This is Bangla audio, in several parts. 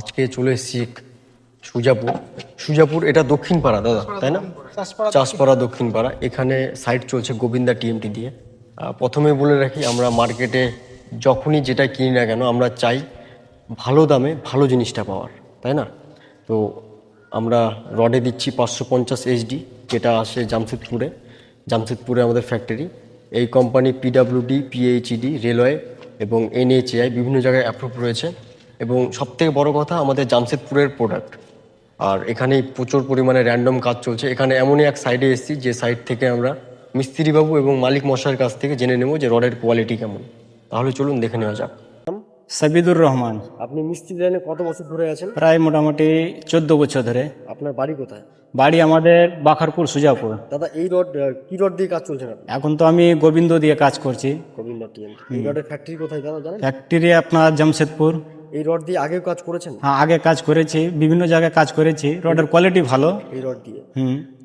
আজকে চলে এসেছি সুজাপুর এটা দক্ষিণ পাড়া দাদা, তাই না? চাষপাড়া দক্ষিণ পাড়া। এখানে সাইট চলছে গোবিন্দা টিএমটি দিয়ে। প্রথমে বলে রাখি, আমরা মার্কেটে যখনই যেটা কিনি না কেন আমরা চাই ভালো দামে ভালো জিনিসটা পাওয়ার, তাই না? তো আমরা রডে দিচ্ছি 550 এইচডি, যেটা আসে জামশেদপুরে আমাদের ফ্যাক্টরি। এই কোম্পানি পিডাব্লিউডি, পিএইচইডি, রেলওয়ে এবং এনএইচএআই বিভিন্ন জায়গায় অ্যাপ্রুভ রয়েছে এবং সবথেকে বড় কথা আমাদের জামশেদপুরের প্রোডাক্ট। আর এখানে প্রচুর পরিমাণে র্যান্ডম কাজ চলছে। এখানে এমনই এক সাইডে এসেছি যে সাইড থেকে আমরা মিস্ত্রিবাবু এবং মালিক মশাইয়ের কাছ থেকে জেনে নেব যে রডের কোয়ালিটি কেমন। তাহলে চলুন দেখে নেওয়া যাক। সাবিদুর রহমান। আপনি মিস্ত্রি লাইনে কত বছর ধরে আছেন? প্রায় মোটামুটি 14 বছর ধরে। আপনার বাড়ি কোথায়? বাড়ি আমাদের বাখারপুর সুজাপুর। দাদা এই রড কি রড দিয়ে কাজ চলছে না? এখন তো আমি গোবিন্দ দিয়ে কাজ করছি। গোবিন্দা টিএমটি। এই রডের ফ্যাক্টরি কোথায় দাদা জানেন? ফ্যাক্টরি আপনার জামশেদপুর। এই রড দিয়ে আগেও কাজ করেছেন? হ্যাঁ, আগে কাজ করেছি, বিভিন্ন জায়গায় কাজ করেছি। রডের কোয়ালিটি ভালো। এই রড দিয়ে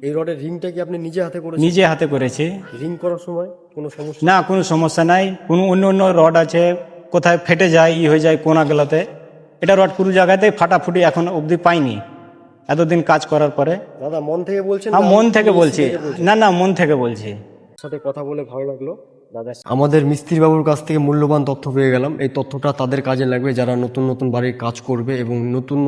এই রডের রিংটা কি আপনি নিজে হাতে করেছেন? নিজে হাতে করেছি। রিং করার সময় কোনো সমস্যা? না, কোনো সমস্যা নাই। কোনো অন্য রড আছে কোথায় ফেটে যায়, হয়ে যায় কোনা গেলাতে। এটা রড কোনো জায়গাতে ফাটাফুটি এখন অবধি পাইনি এতদিন কাজ করার পরে। দাদা মন থেকে বলছেন? হ্যাঁ, মন থেকে বলছি। না, মন থেকে বলছি। সাথে কথা বলে ভালো লাগলো দাদা। আমাদের মিস্ত্রি বাবুর কাছ থেকে মূল্যবান তথ্য পেয়ে গেলাম। এই তথ্যটা তাদের কাজে লাগবে যারা নতুন বাড়ির কাজ করবে এবং নতুন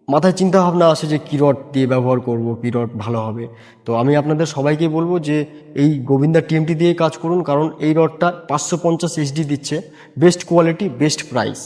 মাথায় চিন্তা ভাবনা আসে যে কী রড দিয়ে ব্যবহার করব, কী রড ভালো হবে। তো আমি আপনাদের সবাইকে বলবো যে এই গোবিন্দা টিএমটি দিয়ে কাজ করুন, কারণ এই রডটা 550 এইচডি দিচ্ছে, বেস্ট কোয়ালিটি বেস্ট প্রাইস।